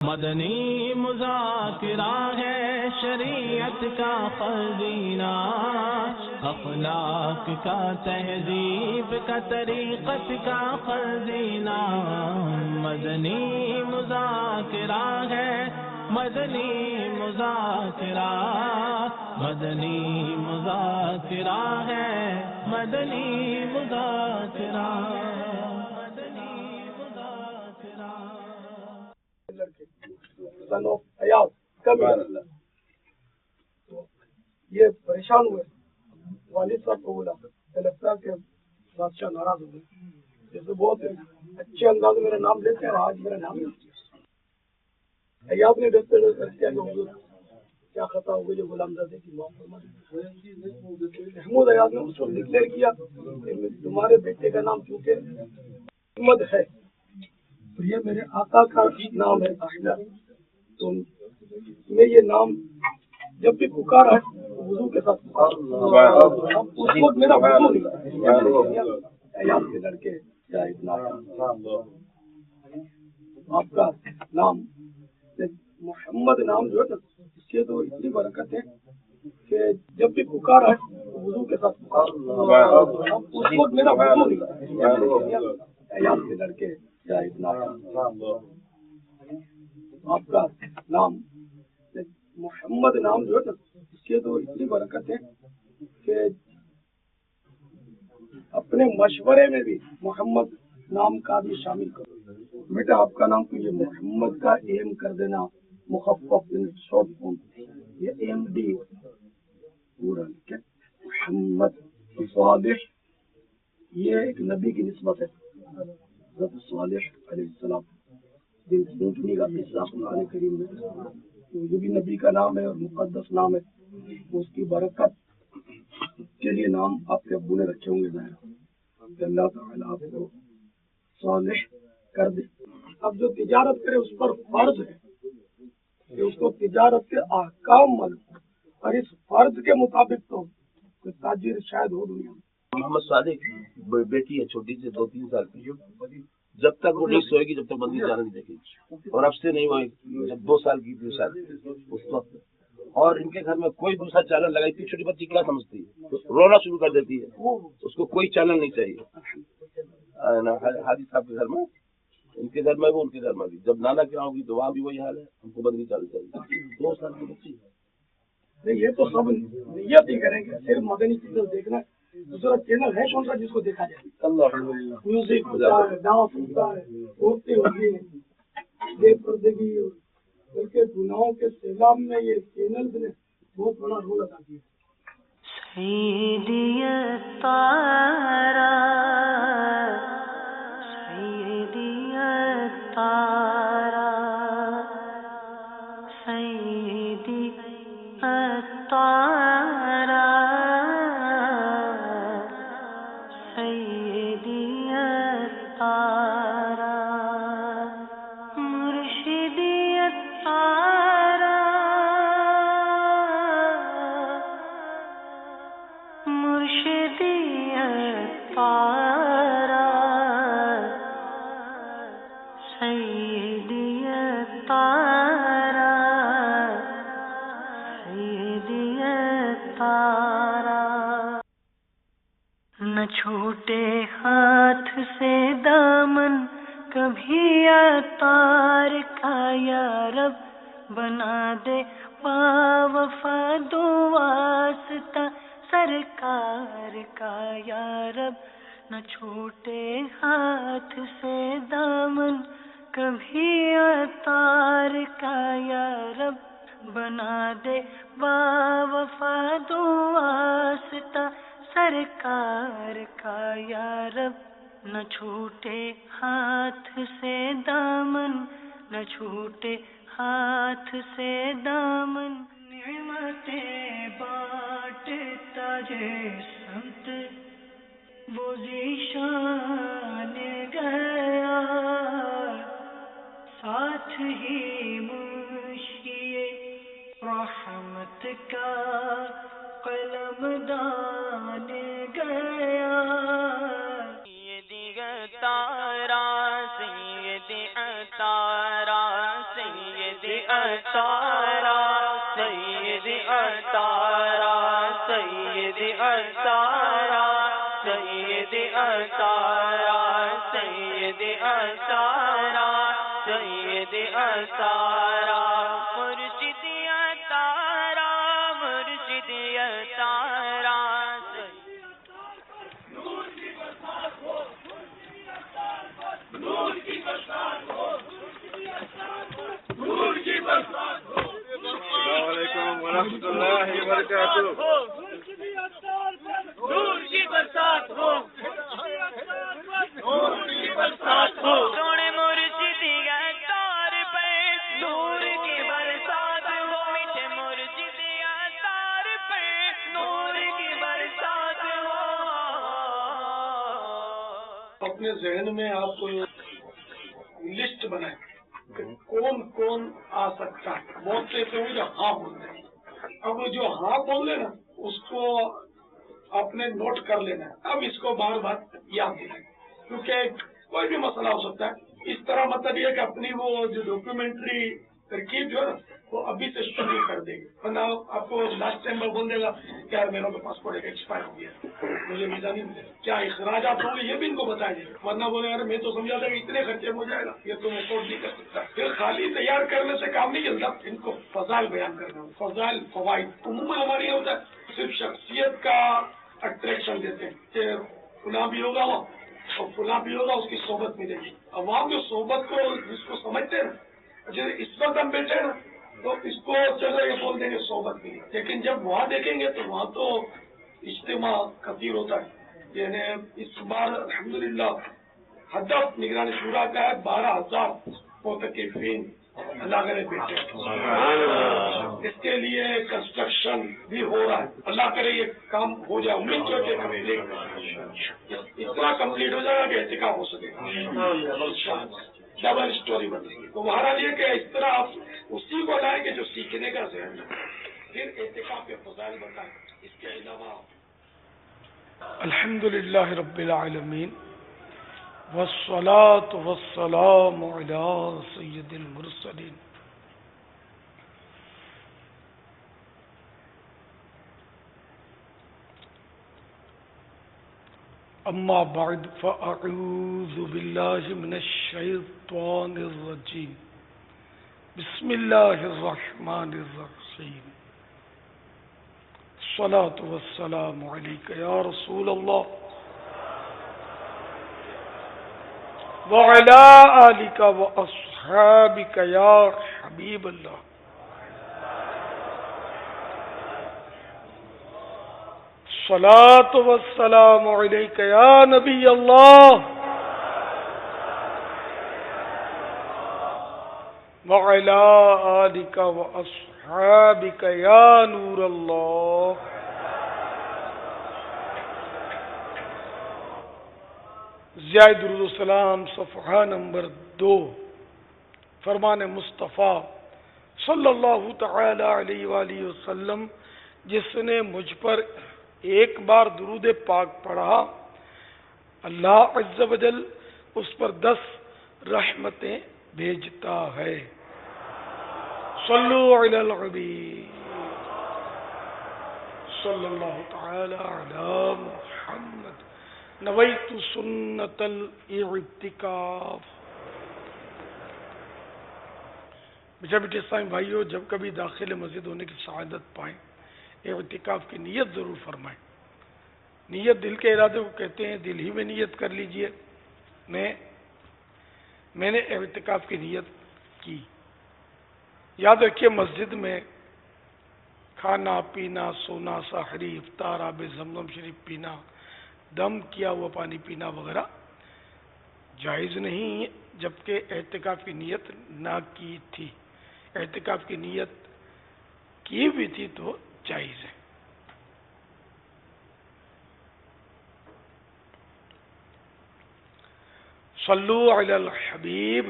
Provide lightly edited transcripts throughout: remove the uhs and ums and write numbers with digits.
مدنی مذاکرہ ہے شریعت کا خزینہ، اخلاق کا تہذیب کا طریقت کا خزینہ۔ مدنی مذاکرہ ہے، مدنی مذاکرہ، مدنی مذاکرہ ہے، مدنی مذاکرہ، مدنی مذاکرہ۔ حیات کم یہ پریشان ہوئے، والد صاحب کو بولا، لگتا ہے کہ بادشاہ ناراض ہو گئے، جیسے بہت اچھے انداز میں میرا نام لیتے ہیں، آج میرا نام نہیں۔ حیات نے دیکھتے ہوئے کیا کہ حضور کیا خطا ہو گئی جو غلام زادے کی معاف فرما دی۔ محمود حیات نے اس کو ڈکلیئر کیا کہ تمہارے بیٹے کا نام چونکہ محمد ہے تو یہ میرے آقا کا نام ہے احمد، تو میں یہ نام جب بھی پکارا ہے وضو کے ساتھ پکارا، اس وقت میرا وضو نہیں، حیات کے لڑکے یا اتنا آپ کا نام محمد نام جو ہے نا اس کی تو اتنی برکت ہے کہ جب بھی پکارا ہے وضو کے ساتھ پکارا، اس وقت میرا وضو نہیں، حیات کے لڑکے یا اتنا آپ کا نام محمد نام جو ہے نا اس کی تو اتنی برکت ہے کہ اپنے مشورے میں بھی محمد نام کا بھی شامل کرو۔ بیٹا آپ کا نام تو یہ محمد کا ایم کر دینا، مخفف شارٹ فارم، یہ ایم ڈی پورا محمد صالح، یہ ایک نبی کی نسبت ہے، حضرت صالح علیہ السلام دن اونٹنی کا قصہ قرآن کریم میں، جو بھی نبی کا نام ہے اور مقدس نام ہے اس کی برکت کے لیے نام آپ کے ابو نے رکھے ہوں گے، ظاہر کہ اللہ تعالیٰ آپ کو صالح کر دے۔ اب جو تجارت کرے اس پر فرض ہے کہ اس کو تجارت کے احکام معلوم، اور اس فرض کے مطابق تو کوئی تاجر شاید ہو دنیا میں۔ محمد صادق بیٹی ہے چھوٹی سے 2-3 سال کی، جب تک وہ نہیں سوئے گی جب تک بندی جانا نہیں دیکھے گی، اور اب سے نہیں ہوئے جب 2 سال کی تھی شاید اس وقت، اور ان کے گھر میں کوئی دوسرا چینل لگائی تھی، چھوٹی بچی کیا سمجھتی ہے، رونا شروع کر دیتی ہے، اس کو کوئی چینل نہیں چاہیے۔ حاجی صاحب کے گھر میں، ان کے گھر میں وہ، ان کے گھر میں بھی، جب نانا کیا ہوگی تو وہاں بھی وہی حال ہے، ہم کو بندی چالو چاہیے، 2 سال کی بچی۔ یہ تو سب نیت ہی کریں گے، صرف مدنی چینل دیکھنا ہے، دوسرا چینل ہے کون سا جس کو دیکھا جائے؟ میوزک ہوتا ہے، ڈانس ہوتا ہے، عورتیں ہوتی ہیں، بے پردگی، بلکہ گناہوں کے سیلاب میں یہ چینل نے بہت بڑا رول ادا کیا۔ سیدی الطارا، سیدی الطارا، سیدی الطارا، سیدی الطارا، مرشدی الطارا، مرشدی الطارا، سیدی الطارا، سیدی الطارا۔ نہ چھوٹے ہاتھ سے دامن کبھی عطار کا، یا رب بنا دے باوفا دو واسطہ سرکار کا، یا رب نہ چھوٹے ہاتھ سے دامن کبھی عطار کا، یا رب بنا دے باوفا دو واسطہ سرکار کا، یا رب نہ چھوٹے ہاتھ سے دامن، نہ چھوٹے ہاتھ سے دامن، نعمتیں بانٹتا جے سمت وہ ذیشان گیا، ساتھ ہی منشی رحمت کا قلم دان گیا۔ سیدی عطارا، سیدی عطارا، سیدی أثارا سيدي أثارا سيدي أثارا سيدي أثارا سيدي أثارا سيدي أثارا مرشدي أثارا مرشدي أثارا السلام علیکم ورحمۃ اللہ وبرکاتہ. نور کی برسات ہو نور کی برسات ہو سونے مرشدی تار پہ نور کی برسات ہو میٹھے مرشدی تار پہ نور کی برسات ہو. اپنے ذہن میں آپ کو لسٹ بنائیں کہ کون کون آ سکتا ہے. بہت سے ایسے ہوں جو ہاں بولتے ہیں. اب جو ہاں بول رہے نا اس کو آپ نے نوٹ کر لینا ہے. اب اس کو بار بار یاد دینا ہے کیونکہ کوئی بھی مسئلہ ہو سکتا ہے. اس طرح مطلب یہ کہ اپنی وہ جو ڈاکیومنٹری ترکیب جو ہے نا وہ ابھی سے شروع کر دے گی. ورنہ آپ کو لاسٹ ٹائم بول دے گا کہ یار میرا تو پاسپورٹ ایکسپائر ہو گیا مجھے ویزا نہیں ملے. کیا اخراجات ہوں گے یہ بھی ان کو بتا دیں. ورنہ بولے یار میں تو سمجھا تھا کہ اتنے خرچے ہو جائے گا یہ تو میں افورڈ نہیں کر سکتا. پھر خالی تیار کرنے سے کام نہیں چلتا. ان کو فضائل بیان کرنا فضائل فوائد. عموماً ہمارے یہاں ہوتا ہے صرف شخصیت کا اٹریکشن دیتے ہیں کہ فلاں بھی ہوگا وہاں اور فلاں بھی ہوگا اس کی صحبت ملے گی. عوام جو صحبت کو جس کو سمجھتے ہیں نا جیسے اس وقت ہم بیٹھے ہیں نا تو اس کو چلو یہ بول دیں گے صحبت ملی. لیکن جب وہاں دیکھیں گے تو وہاں تو اجتماع کثیر ہوتا ہے. یعنی اس بار الحمدللہ ہدف نگرانی شورا کا ہے 12,000 متکفین اللہ کرے بیٹھے. اس کے لیے کنسٹرکشن بھی ہو رہا ہے. اللہ کرے یہ کام ہو جائے. امید جو کہ اتنا کمپلیٹ ہو جائے گا کہ احتکاب ہو سکے گا. ڈبل اسٹوری بنے گی. تو مہاراج یہ کہ اس طرح آپ اسی کو لائیں کہ جو سیکھنے کا ذہن ہے. پھر احتکاب کے فضائل بتائیں. اس کے علاوہ الحمدللہ رب العالمین والصلاة والسلام علی سید المرسلین. اما بعد فاعوذ باللہ من الشیطان الرجیم. بسم اللہ الرحمن الرحیم. الصلاة والسلام علیک یا رسول اللہ وعلی آلک واصحابک یا حبیب اللہ. الصلاة والسلام علیک یا نبی اللہ وعلی آلک واصحابک یا نور اللہ. ضیاء درود السلام صفحہ نمبر 2. فرمان مصطفیٰ صلی اللہ تعالی علیہ وآلہ وسلم جس نے مجھ پر ایک بار درود پاک پڑھا اللہ عز و جل اس پر 10 رحمتیں بھیجتا ہے. صلو علی الحبیب صلی اللہ تعالی علی محمد. نویت سنت الاعتکاف. بیٹے اسلامی بھائیو جب کبھی داخل مسجد ہونے کی سعادت پائیں اعتکاف کی نیت ضرور فرمائیں. نیت دل کے ارادے کو کہتے ہیں. دل ہی میں نیت کر لیجئے. میں نے اعتکاف کی نیت کی. یاد رکھیے مسجد میں کھانا پینا سونا سحری افطار آب زمزم شریف پینا دم کیا ہوا پانی پینا وغیرہ جائز نہیں جبکہ اعتکاف کی نیت نہ کی تھی. اعتکاف کی نیت کی بھی تھی تو جائز ہے. صلو علی الحبیب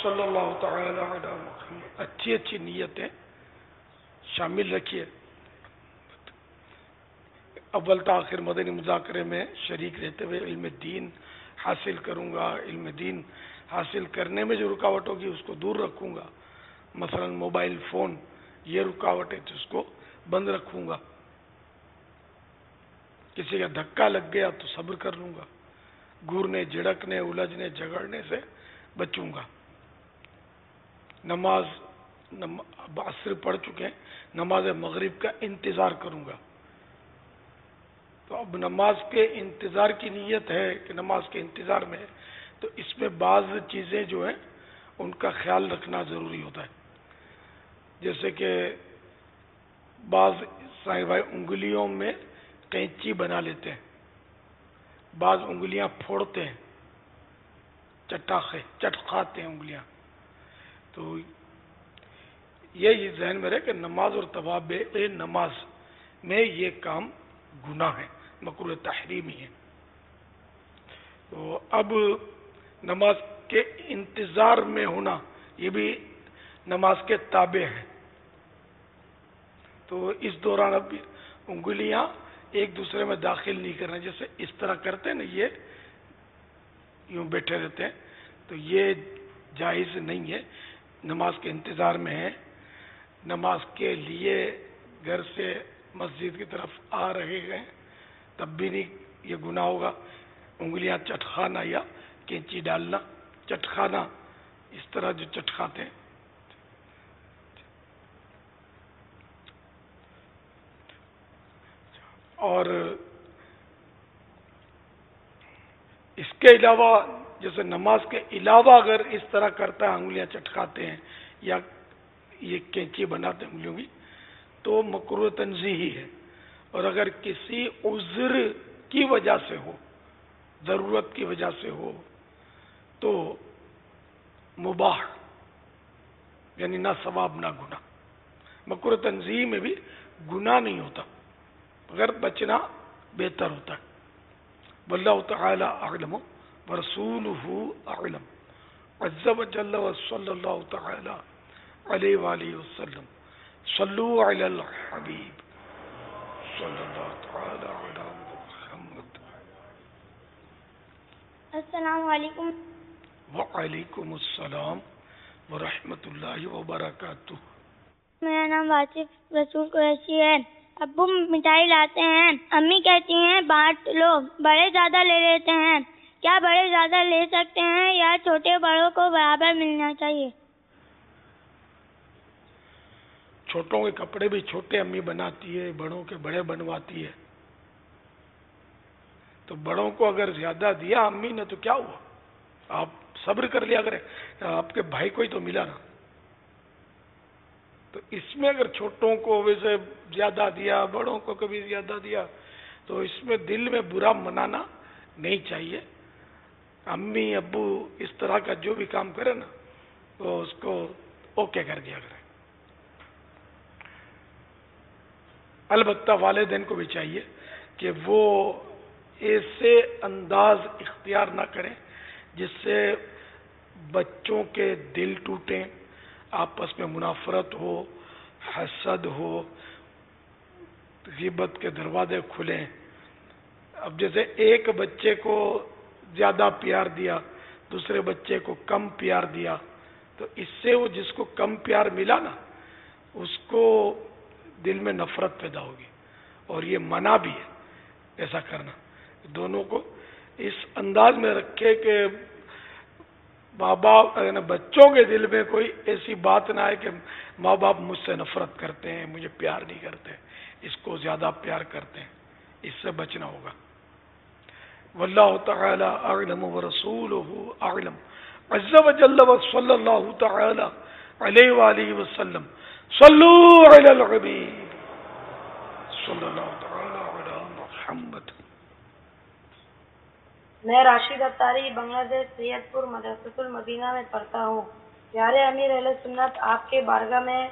صلی اللہ تعالی علی محمد. اچھی نیتیں شامل رکھیے. اول تاخیر مدنی مذاکرے میں شریک رہتے ہوئے علم دین حاصل کروں گا. علم دین حاصل کرنے میں جو رکاوٹ ہوگی اس کو دور رکھوں گا. مثلا موبائل فون یہ رکاوٹ ہے تو اس کو بند رکھوں گا. کسی کا دھکا لگ گیا تو صبر کر لوں گا. گورنے جھڑکنے الجھنے جھگڑنے سے بچوں گا. نماز عصر پڑھ چکے ہیں, نماز مغرب کا انتظار کروں گا. تو اب نماز کے انتظار کی نیت ہے کہ نماز کے انتظار میں ہے, تو اس میں بعض چیزیں جو ہیں ان کا خیال رکھنا ضروری ہوتا ہے. جیسے کہ بعض صاحب انگلیوں میں کینچی بنا لیتے ہیں, بعض انگلیاں پھوڑتے ہیں, چٹکاتے ہیں انگلیاں. تو یہ ذہن میں رہے کہ نماز اور توابع نماز میں یہ کام گناہ ہے, مکروہ تحریمی ہے. تو اب نماز کے انتظار میں ہونا یہ بھی نماز کے تابع ہے. تو اس دوران اب انگلیاں ایک دوسرے میں داخل نہیں کرنا, جیسے اس طرح کرتے ہیں نا, یہ یوں بیٹھے رہتے ہیں, تو یہ جائز نہیں ہے. نماز کے انتظار میں ہے, نماز کے لیے گھر سے مسجد کی طرف آ رہے ہیں تب بھی نہیں, یہ گناہ ہوگا. انگلیاں چٹکانا یا کینچی ڈالنا, چٹکانا اس طرح جو چٹکاتے ہیں. اور اس کے علاوہ جیسے نماز کے علاوہ اگر اس طرح کرتا ہے, انگلیاں چٹکاتے ہیں یا یہ کینچی بناتے ہیں انگلیوں کی, تو مکروہ تنزیہی ہے. اور اگر کسی عذر کی وجہ سے ہو, ضرورت کی وجہ سے ہو, تو مباح, یعنی نہ ثواب نہ گناہ. مکروہ تنزیہی میں بھی گناہ نہیں ہوتا, مگر بچنا بہتر ہوتا ہے. واللہ تعالی اعلم ورسولہ اعلم عز وجل وصلی اللہ تعالی علیہ وآلہ وسلم. صلو علی الحبیب صلی اللہ تعالی علی محمد. السلام علیکم. وعلیکم السلام ورحمۃ اللہ وبرکاتہ. میرا نام واصف رسول قریشی ہے. ابو مٹھائی لاتے ہیں, امی کہتی ہیں بانٹ لو, بڑے زیادہ لے لیتے ہیں. کیا بڑے زیادہ لے سکتے ہیں یا چھوٹے بڑوں کو برابر ملنا چاہیے؟ چھوٹوں کے کپڑے بھی چھوٹے امی بناتی ہے, بڑوں کے بڑے بنواتی ہے. تو بڑوں کو اگر زیادہ دیا امی نے تو کیا ہوا, آپ صبر کر لیا کریں, آپ کے بھائی کو ہی تو ملا نا. تو اس میں اگر چھوٹوں کو ویسے زیادہ دیا, بڑوں کو کبھی زیادہ دیا, تو اس میں دل میں برا منانا نہیں چاہیے. امی ابو اس طرح کا جو بھی کام کرے نا, تو اس کو اوکے کر دیا کرے. البتہ والدین کو بھی چاہیے کہ وہ ایسے انداز اختیار نہ کریں جس سے بچوں کے دل ٹوٹیں, آپس میں منافرت ہو, حسد ہو, غیبت کے دروازے کھلیں. اب جیسے ایک بچے کو زیادہ پیار دیا, دوسرے بچے کو کم پیار دیا, تو اس سے وہ جس کو کم پیار ملا نا, اس کو دل میں نفرت پیدا ہوگی. اور یہ منع بھی ہے ایسا کرنا. دونوں کو اس انداز میں رکھے کہ ماں باپ بچوں کے دل میں کوئی ایسی بات نہ آئے کہ ماں باپ مجھ سے نفرت کرتے ہیں, مجھے پیار نہیں کرتے, اس کو زیادہ پیار کرتے ہیں. اس سے بچنا ہوگا. واللہ تعالی اعلم ورسولہ اعلم عز وجل وصلی اللہ تعالی علیہ وآلہ وسلم. صلو علی الحبیب صلی اللہ تعالی علی محمد. میں راشد اتاری بنگلہ دیش سید پور مدرسۃ المدینہ میں پڑھتا ہوں. پیارے امیر اہل سنت، آپ کے بارگاہ میں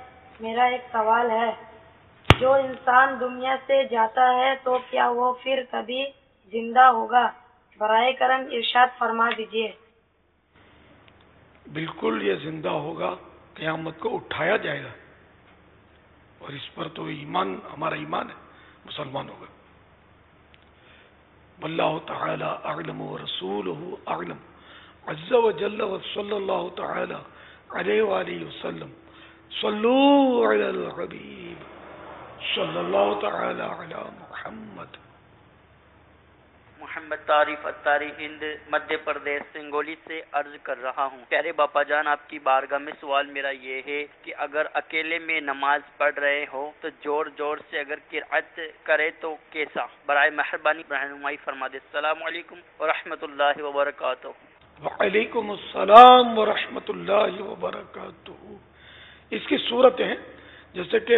میرا ایک سوال ہے. جو انسان دنیا سے جاتا ہے تو کیا وہ پھر کبھی زندہ ہوگا؟ برائے کرم ارشاد فرما دیجیے. بالکل یہ زندہ ہوگا, قیامت کو اٹھایا جائے گا, اور اس پر تو ایمان, ہمارا ایمان ہے, مسلمان ہوگا. واللہ تعالی اعلم ورسولہ اعلم عز وجل وصلی اللہ تعالی علیہ وآلہ وسلم. صلو علی الحبیب صلی اللہ تعالی علی محمد. محمد طارف اتاری ہند مدھیہ پردیش سنگولی سے عرض کر رہا ہوں. پیارے باپا جان، آپ کی بارگاہ میں سوال میرا یہ ہے کہ اگر اکیلے میں نماز پڑھ رہے ہو تو زور زور سے اگر قرأت کرے تو کیسا؟ برائے مہربانی رہنمائی فرما دے. السلام علیکم ورحمۃ اللہ وبرکاتہ. وعلیکم السلام ورحمۃ اللہ وبرکاتہ. اس کی صورتیں ہیں جیسے کہ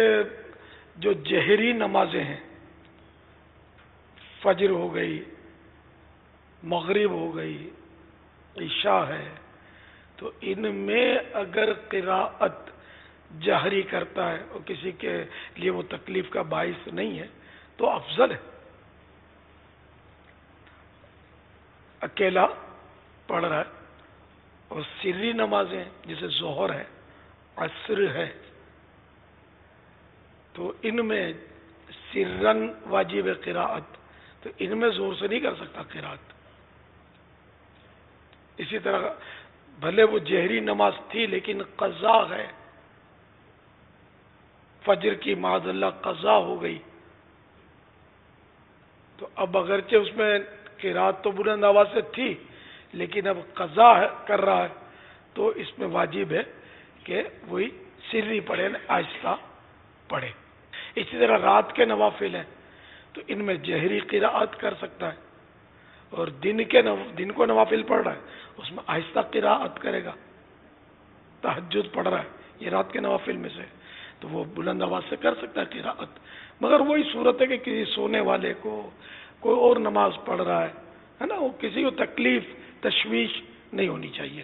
جو جہری نمازیں ہیں، فجر ہو گئی، مغرب ہو گئی، عشاء ہے، تو ان میں اگر قراءت جہری کرتا ہے اور کسی کے لیے وہ تکلیف کا باعث نہیں ہے تو افضل ہے. اکیلا پڑھ رہا ہے اور سری نمازیں جیسے ظہر ہے، عصر ہے، تو ان میں سرن واجب قراءت، تو ان میں زور سے نہیں کر سکتا قراءت. اسی طرح بھلے وہ جہری نماز تھی لیکن قضا ہے، فجر کی معاذ اللہ قضا ہو گئی، تو اب اگرچہ اس میں قراءت تو بلند آواز سے تھی لیکن اب قضا کر رہا ہے تو اس میں واجب ہے کہ وہی سری پڑھے، آہستہ پڑھے. اسی طرح رات کے نوافل ہیں تو ان میں جہری قراءت کر سکتا ہے، اور دن کو نوافل پڑھ رہا ہے اس میں آہستہ قراءت کرے گا. تہجد پڑھ رہا ہے، یہ رات کے نوافل میں سے، تو وہ بلند آواز سے کر سکتا ہے قراءت. مگر وہی صورت ہے کہ کسی سونے والے کو کوئی اور نماز پڑھ رہا ہے نا، وہ کسی کو تکلیف تشویش نہیں ہونی چاہیے.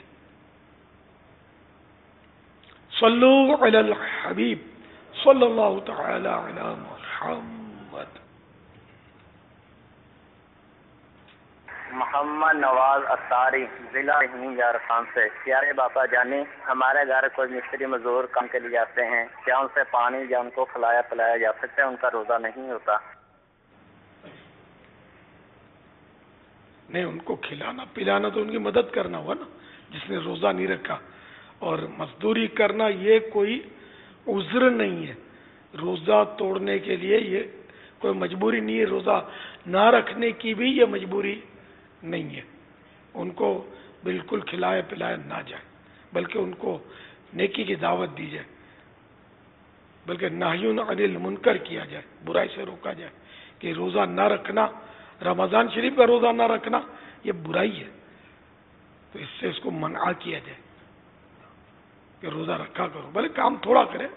صلو علی الحبیب صلی اللہ تعالی علی محمد. محمد نواز اتاری، ضلع جھارکھنڈ سے. پیارے باپا جانی، ہمارے گھر کوئی مستری مزدور کام کے لیے جاتے ہیں، کیا ان سے پانی یا ان کو کھلایا پلایا جا سکتا ہے؟ ان کا روزہ نہیں ہوتا. نہیں، ان کو کھلانا پلانا تو ان کی مدد کرنا ہوا نا، جس نے روزہ نہیں رکھا. اور مزدوری کرنا یہ کوئی عذر نہیں ہے، روزہ توڑنے کے لیے یہ کوئی مجبوری نہیں ہے، روزہ نہ رکھنے کی بھی یہ مجبوری نہیں ہے. ان کو بالکل کھلایا پلایا نہ جائے، بلکہ ان کو نیکی کی دعوت دی جائے، بلکہ نہی عن المنکر کیا جائے، برائی سے روکا جائے کہ روزہ نہ رکھنا، رمضان شریف کا روزہ نہ رکھنا یہ برائی ہے، تو اس سے اس کو منع کیا جائے کہ روزہ رکھا کرو. بھلے کام تھوڑا کرے،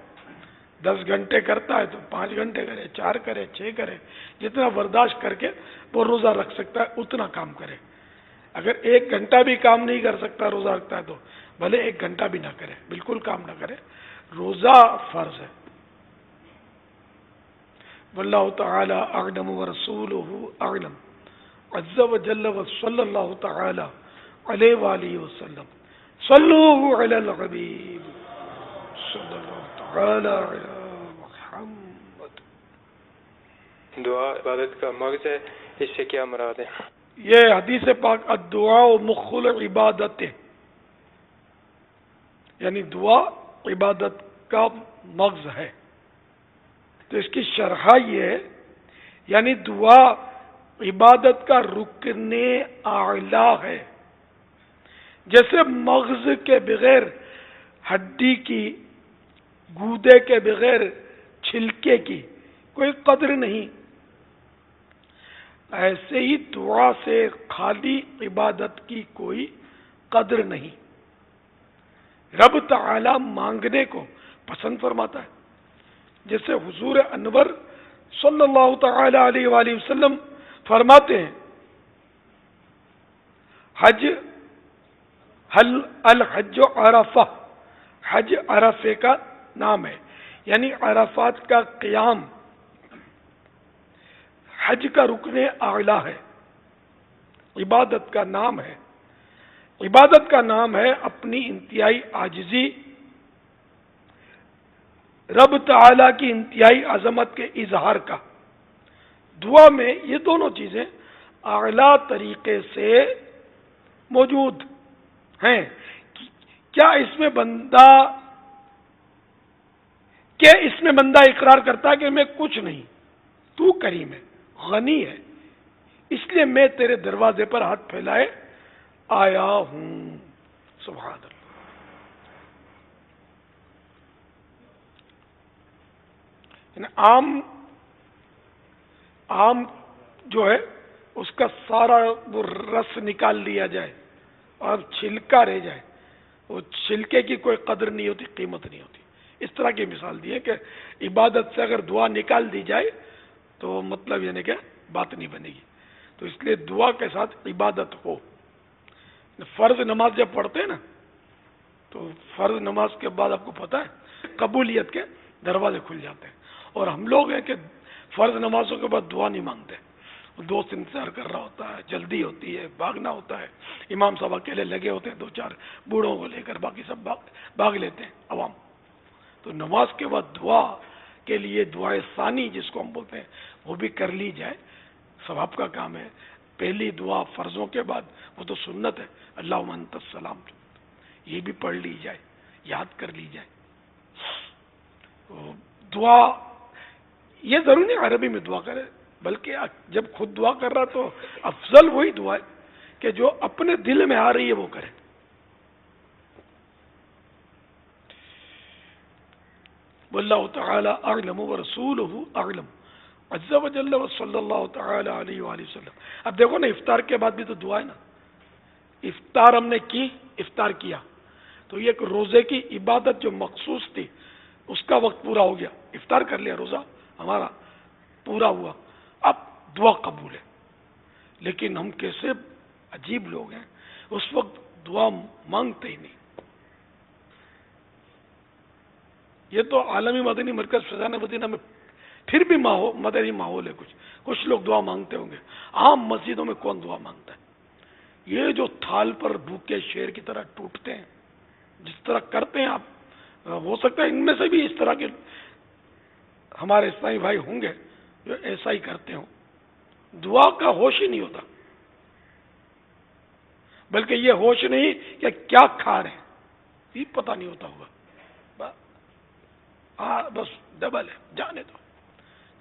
10 گھنٹے کرتا ہے تو 5 گھنٹے کرے، 4 کرے، 6 کرے، جتنا برداشت کر کے وہ روزہ رکھ سکتا ہے اتنا کام کرے. اگر 1 گھنٹہ بھی کام نہیں کر سکتا، روزہ رکھتا ہے تو بھلے 1 گھنٹہ بھی نہ کرے، بالکل کام نہ کرے. روزہ فرض ہے. واللہ تعالی اعلم ورسولہ اعلم عز وجل وصلی اللہ تعالی علیہ وآلہ وسلم. صلو علی الحبیب صلی اللہ تعالی علی محمد. دعا عبادت کا مغز ہے، اس سے کیا مراد ہے؟ یہ حدیث پاک الدعاء مخ العبادت، یعنی دعا عبادت کا مغز ہے. تو اس کی شرح یہ ہے، یعنی دعا عبادت کا رکن اعلی ہے. جیسے مغز کے بغیر، ہڈی کی، گودے کے بغیر چھلکے کی کوئی قدر نہیں، ایسے ہی دعا سے خالی عبادت کی کوئی قدر نہیں. رب تعالی مانگنے کو پسند فرماتا ہے. جیسے حضور انور صلی اللہ تعالی علیہ وآلہ وسلم فرماتے ہیں، الحج عرفہ، حج عرفے کا نام ہے، یعنی عرفات کا قیام حج کا رکن اعلیٰ ہے، عبادت کا نام ہے. عبادت کا نام ہے اپنی انتہائی عاجزی، رب تعالی کی انتہائی عظمت کے اظہار کا. دعا میں یہ دونوں چیزیں اعلیٰ طریقے سے موجود ہیں. کیا اس میں بندہ کہ اس میں بندہ اقرار کرتا ہے کہ میں کچھ نہیں، تو کریم ہے، غنی ہے، اس لیے میں تیرے دروازے پر ہاتھ پھیلائے آیا ہوں. سبحان اللہ. آم جو ہے اس کا سارا وہ رس نکال لیا جائے اور چھلکا رہ جائے، وہ چھلکے کی کوئی قدر نہیں ہوتی، قیمت نہیں ہوتی. اس طرح کی مثال دی ہے کہ عبادت سے اگر دعا نکال دی جائے تو مطلب یعنی کہ بات نہیں بنے گی. تو اس لیے دعا کے ساتھ عبادت ہو. فرض نماز جب پڑھتے ہیں نا تو فرض نماز کے بعد آپ کو پتہ ہے قبولیت کے دروازے کھل جاتے ہیں، اور ہم لوگ ہیں کہ فرض نمازوں کے بعد دعا نہیں مانگتے. دوست انتظار کر رہا ہوتا ہے، جلدی ہوتی ہے، بھاگنا ہوتا ہے، امام صاحب اکیلے لگے ہوتے ہیں، 2-4 بوڑھوں کو لے کر، باقی سب بھاگ لیتے ہیں عوام. تو نماز کے بعد دعا کے لیے دعائے ثانی جس کو ہم بولتے ہیں وہ بھی کر لی جائے، ثواب کا کام ہے. پہلی دعا فرضوں کے بعد وہ تو سنت ہے، اللہم انت السلام، یہ بھی پڑھ لی جائے، یاد کر لی جائے. دعا یہ ضروری نہیں عربی میں دعا کرے، بلکہ جب خود دعا کر رہا تو افضل وہی دعا ہے کہ جو اپنے دل میں آ رہی ہے وہ کرے. واللہ تعالی اعلم ورسولہ اعلم عز وجل وصلی اللہ تعالی علیہ وآلہ وسلم. اب دیکھو نا، افطار کے بعد بھی تو دعا ہے نا. افطار ہم نے کی، افطار کیا تو یہ ایک روزے کی عبادت جو مخصوص تھی اس کا وقت پورا ہو گیا، افطار کر لیا، روزہ ہمارا پورا ہوا. اب دعا قبول ہے. لیکن ہم کیسے عجیب لوگ ہیں، اس وقت دعا مانگتے ہی نہیں. یہ تو عالمی مدنی مرکز فیضان مدینہ میں پھر بھی مدنی ماحول ہے. کچھ لوگ دعا مانگتے ہوں گے. عام مسجدوں میں کون دعا مانگتا ہے؟ یہ جو تھال پر بھوکے شیر کی طرح ٹوٹتے ہیں، جس طرح کرتے ہیں آپ، ہو سکتا ہے ان میں سے بھی اس طرح کے ہمارے اسلامی بھائی ہوں گے جو ایسا ہی کرتے ہوں. دعا کا ہوش ہی نہیں ہوتا، بلکہ یہ ہوش نہیں کہ کیا کھا رہے ہیں یہ پتہ نہیں ہوتا ہوگا. بس ڈبل ہے، جانے دو.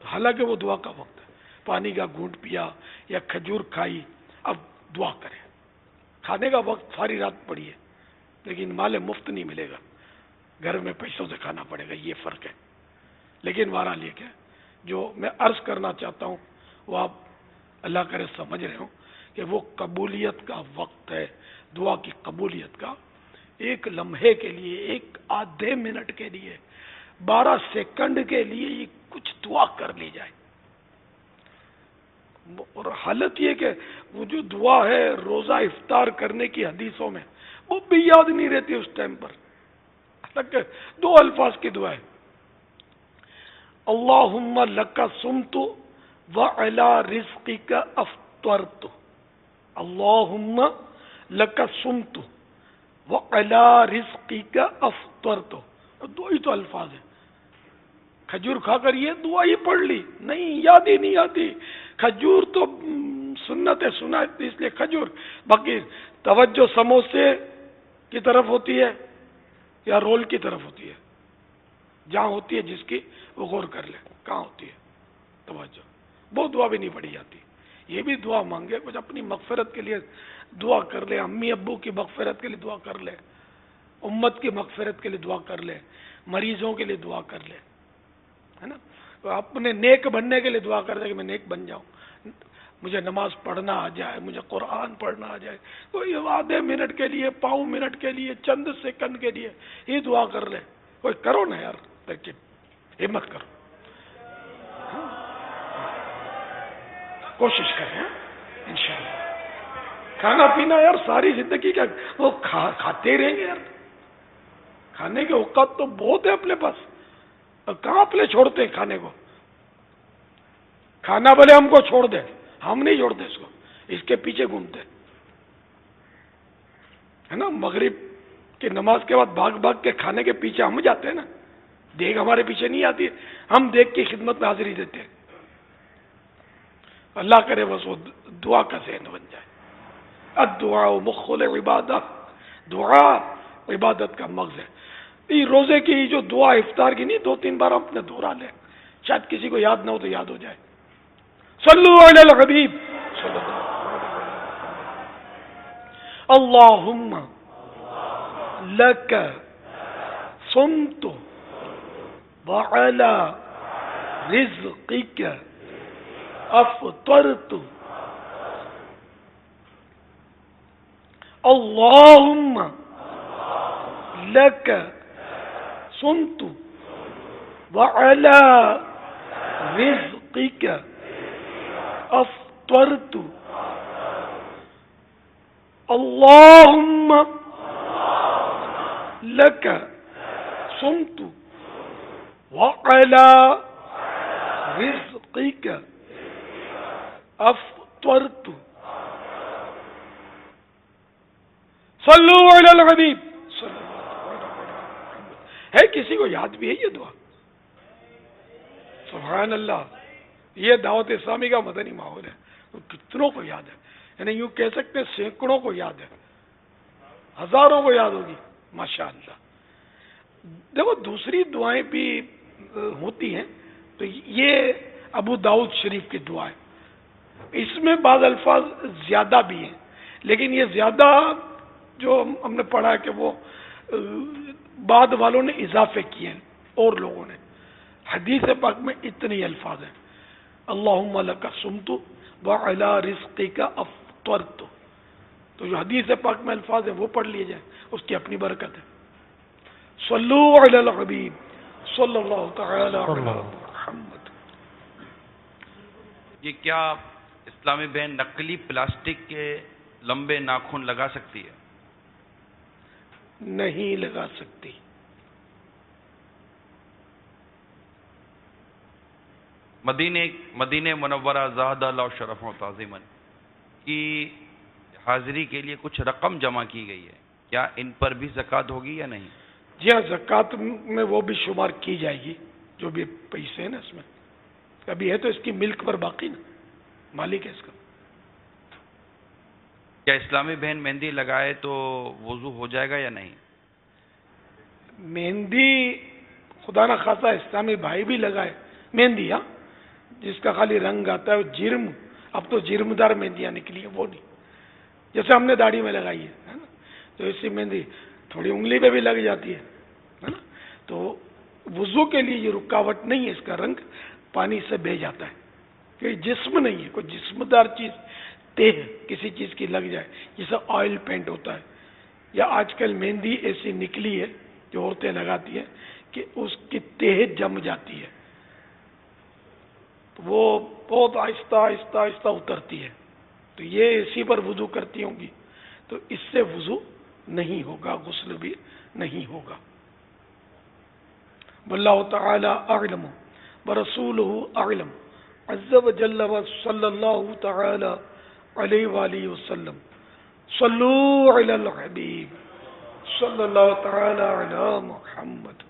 حالانکہ وہ دعا کا وقت ہے. پانی کا گھونٹ پیا یا کھجور کھائی، اب دعا کریں. کھانے کا وقت ساری رات پڑی ہے، لیکن مال مفت نہیں ملے گا، گھر میں پیسوں سے کھانا پڑے گا. یہ فرق ہے. لیکن بہرحال یہ کہ جو میں عرض کرنا چاہتا ہوں وہ آپ اللہ کرے سمجھ رہے ہوں کہ وہ قبولیت کا وقت ہے. دعا کی قبولیت کا ایک لمحے کے لیے، ایک آدھے منٹ کے لیے، 12 سیکنڈ کے لیے یہ کچھ دعا کر لی جائے. اور حالت یہ کہ وہ جو دعا ہے روزہ افطار کرنے کی حدیثوں میں وہ بھی یاد نہیں رہتی اس ٹائم پر. حالانکہ 2 الفاظ کی دعا ہے، اللہم لک صمت وعلی رزقک افطرت. اللہم لک صمت وعلی رزقک افطرت. 2 ہی تو الفاظ ہیں. کھجور کھا کر یہ دعا ہی پڑھ لی، نہیں، یاد ہی نہیں آتی. کھجور تو سنت ہے، سنت اس لیے کھجور. باقی توجہ سموسے کی طرف ہوتی ہے یا رول کی طرف ہوتی ہے؟ جہاں ہوتی ہے جس کی وہ غور کر لے کہاں ہوتی ہے توجہ. وہ دعا بھی نہیں پڑھی جاتی. یہ بھی دعا مانگے، کچھ اپنی مغفرت کے لیے دعا کر لے، امی ابو کی مغفرت کے لیے دعا کر لے، امت کی مغفرت کے لیے دعا کر لے، مریضوں کے لیے دعا کر لے، ہے نا. تو اپنے نیک بننے کے لیے دعا کر دے کہ میں نیک بن جاؤں، مجھے نماز پڑھنا آ جائے، مجھے قرآن پڑھنا آ جائے. کوئی آدھے منٹ کے لیے، پاؤں منٹ کے لیے، چند سیکنڈ کے لیے یہ دعا کر لے. کوئی کرو نا یار، لیکن ہمت کرو، کوشش کریں انشاءاللہ. کھانا پینا یار ساری زندگی کا وہ کھاتے ہی رہیں گے یار. کھانے کے اوقات تو بہت ہے اپنے پاس، اور کہاں اپنے چھوڑتے ہیں کھانے کو. کھانا بھلے ہم کو چھوڑ دے، ہم نہیں چھوڑتے اس کو، اس کے پیچھے گھومتے ہے نا. مغرب کی نماز کے بعد بھاگ بھاگ کے کھانے کے پیچھے ہم جاتے ہیں نا. دیکھ ہمارے پیچھے نہیں آتی، ہم دیکھ کی خدمت میں حاضری دیتے ہیں. اللہ کرے بس وہ دعا کا ذہن بن جائے. الدعاء مخ العبادہ، دعا عبادت کا مغز ہے. یہ روزے کی جو دعا افطار کی نہیں 2-3 بار اپنے دہرا لیں، شاید کسی کو یاد نہ ہو تو یاد ہو جائے. صلو علی الحبیب صلی اللہ اللہم لک صمت وعلی رزقک افطرت اللہم لک صمت وعلی رزقک افطرت اللہم لک صمت وعلی رزقک افطرت. صلو علی الحبیب. ہے کسی کو یاد بھی ہے یہ دعا؟ سبحان اللہ. یہ دعوت اسلامی کا مدنی ماحول ہے، کتنوں کو یاد ہے، یعنی یوں کہہ سکتے ہیں سینکڑوں کو یاد ہے، ہزاروں کو یاد ہوگی ماشاءاللہ. دیکھو دوسری دعائیں بھی ہوتی ہیں، تو یہ ابو داؤد شریف کی دعا ہے، اس میں بعض الفاظ زیادہ بھی ہیں، لیکن یہ زیادہ جو ہم نے پڑھا کہ وہ بعد والوں نے اضافے کیے ہیں اور لوگوں نے. حدیث پاک میں اتنے ہی الفاظ ہیں. اللہم لک صمت وعلی رزقک افطرت. تو جو حدیث پاک میں الفاظ ہیں وہ پڑھ لیے جائیں، اس کی اپنی برکت ہے. صلو علی الحبیب صلی اللہ تعالی علی محمد. یہ کیا اسلامی بہن نقلی پلاسٹک کے لمبے ناخن لگا سکتی ہے؟ نہیں لگا سکتی. مدینہ منورہ زاہد اللہ شرف و تعظیماً کی حاضری کے لیے کچھ رقم جمع کی گئی ہے، کیا ان پر بھی زکوٰۃ ہوگی یا نہیں؟ جی ہاں، زکوٰۃ میں وہ بھی شمار کی جائے گی، جو بھی پیسے ہیں نا اس میں. ابھی ہے تو اس کی ملک پر باقی نا، مالک ہے اس کا. کیا اسلامی بہن مہندی لگائے تو وضو ہو جائے گا یا نہیں؟ مہندی خدا نہ خاصا اسلامی بھائی بھی لگائے مہندی، ہاں، جس کا خالی رنگ آتا ہے وہ جرم. اب تو جرمدار مہندیاں نکلی ہیں، وہ نہیں جیسے ہم نے داڑھی میں لگائی ہے نا، تو اسی مہندی تھوڑی انگلی پہ بھی لگ جاتی ہے نا. تو وضو کے لیے یہ رکاوٹ نہیں ہے، اس کا رنگ پانی سے بہہ جاتا ہے. کہ جسم نہیں ہے، کوئی جسمدار چیز تہ کسی چیز کی لگ جائے، جیسے آئل پینٹ ہوتا ہے، یا آج کل مہندی ایسی نکلی ہے جو عورتیں لگاتی ہیں کہ اس کی تہ جم جاتی ہے، تو وہ بہت آہستہ آہستہ آہستہ اترتی ہے. تو یہ اسی پر وضو کرتی ہوں گی، تو اس سے وضو نہیں ہوگا، غسل بھی نہیں ہوگا. واللہ تعالی اعلم ورسولہ اعلم عز وجل صلی اللہ تعالی علیہ وآلہ وسلم. صلو علی الحبیب صلی اللہ تعالی علی محمد.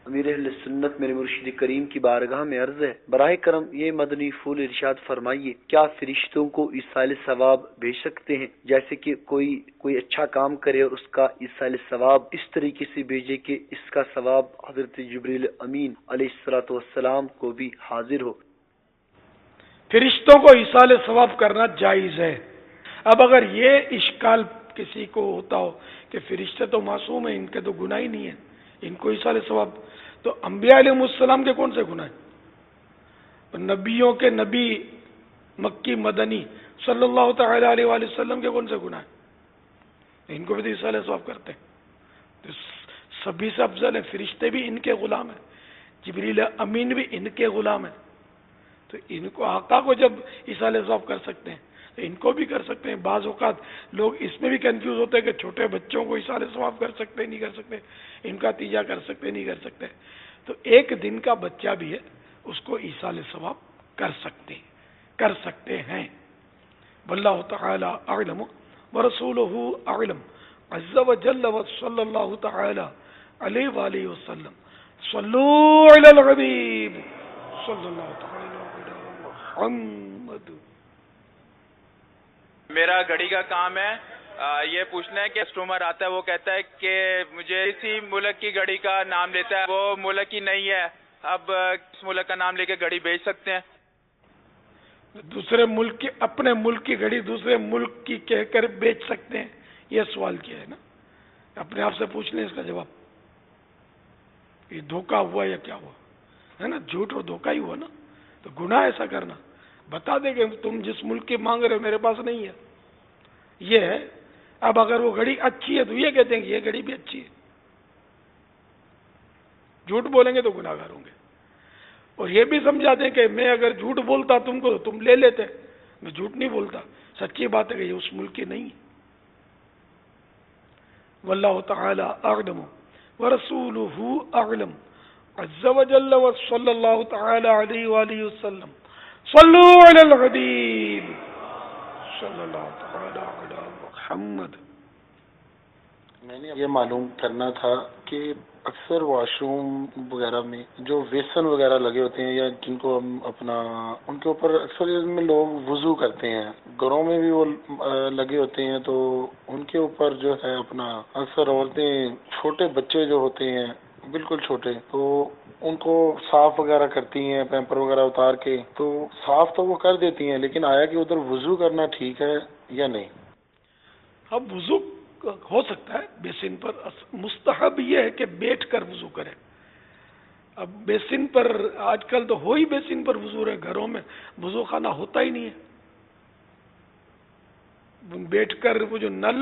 امیر اہل سنت میرے مرشد کریم کی بارگاہ میں عرض ہے، براہ کرم یہ مدنی پھول ارشاد فرمائیے، کیا فرشتوں کو ایصال ثواب بھیج سکتے ہیں؟ جیسے کہ کوئی اچھا کام کرے اور اس کا ایصال ثواب اس طریقے سے بھیجے کہ اس کا ثواب حضرت جبریل امین علیہ الصلوۃ والسلام کو بھی حاضر ہو. فرشتوں کو ایصال ثواب کرنا جائز ہے. اب اگر یہ اشکال کسی کو ہوتا ہو کہ فرشتے تو معصوم ہیں، ان کے تو گناہ ہی نہیں ہیں، ان کو ایصال ثواب، تو انبیاء علیہ السلام کے کون سے گناہ ہیں؟ نبیوں کے نبی مکی مدنی صلی اللہ تعالی علیہ وآلہ وسلم کے کون سے گناہ ہیں؟ ان کو بھی تو ایصال ثواب کرتے ہیں. تو سبھی سے افضل ہے، فرشتے بھی ان کے غلام ہیں، جبریل امین بھی ان کے غلام ہیں. تو ان کو آقا کو جب ایصال ثواب کر سکتے ہیں تو ان کو بھی کر سکتے ہیں. بعض اوقات لوگ اس میں بھی کنفیوز ہوتے ہیں کہ چھوٹے بچوں کو ایصال ثواب کر سکتے نہیں کر سکتے، ان کا تیجا کر سکتے نہیں کر سکتے. تو ایک دن کا بچہ بھی ہے، اس کو ایصال ثواب کر سکتے ہیں. واللہ تعالی اعلم ورسولہ اعلم عز وجل صلی اللہ تعالی علیہ وآلہ وسلم. صلو علی الحبیب صلی اللہ تعالی علی محمد. میرا گھڑی کا کام ہے یہ پوچھنا ہے کہ کسٹمر آتا ہے وہ کہتا ہے کہ مجھے اسی ملک کی گھڑی کا نام لیتا ہے، وہ ملک کی نہیں ہے، اب اس ملک کا نام لے کے گھڑی بیچ سکتے ہیں؟ دوسرے ملک کی، اپنے ملک کی گھڑی دوسرے ملک کی کہہ کر بیچ سکتے ہیں؟ یہ سوال کیا ہے نا، اپنے آپ سے پوچھ لیں اس کا جواب. یہ دھوکہ ہوا یا کیا ہوا ہے نا؟ جھوٹ اور دھوکہ ہی ہوا نا. تو گناہ ایسا کرنا. بتا دے کہ تم جس ملک کی مانگ رہے ہو میرے پاس نہیں ہے، یہ ہے. اب اگر وہ گھڑی اچھی ہے تو یہ کہتے ہیں کہ یہ گھڑی بھی اچھی ہے. جھوٹ بولیں گے تو گناہ گار ہوں گے. اور یہ بھی سمجھاتے ہیں کہ میں اگر جھوٹ بولتا تم کو تو تم لے لیتے. میں جھوٹ نہیں بولتا، سچی بات ہے کہ یہ اس ملک کی نہیں ہے. واللہ تعالی اعلم ورسولہ اعلم عز وجل وصلی اللہ تعالی علیہ وآلہ وسلم. صلو علی الحبیب صلی اللہ تعالی علی محمد. میں نے یہ معلوم کرنا تھا کہ اکثر واش روم وغیرہ میں جو ویسن وغیرہ لگے ہوتے ہیں یا جن کو ہم اپنا ان کے اوپر اکثر میں لوگ وضو کرتے ہیں، گھروں میں بھی وہ لگے ہوتے ہیں، تو ان کے اوپر جو ہے اپنا اکثر عورتیں، چھوٹے بچے جو ہوتے ہیں بالکل چھوٹے، تو ان کو صاف وغیرہ کرتی ہیں، پیمپر وغیرہ اتار کے، تو صاف تو وہ کر دیتی ہیں، لیکن آیا کہ ادھر وضو کرنا ٹھیک ہے یا نہیں؟ اب وضو ہو سکتا ہے بیسن پر، مستحب یہ ہے کہ بیٹھ کر وضو کرے. اب بیسن پر آج کل تو ہو ہی بیسن پر وضو ہے، گھروں میں وضو خانہ ہوتا ہی نہیں ہے. بیٹھ کر وہ جو نل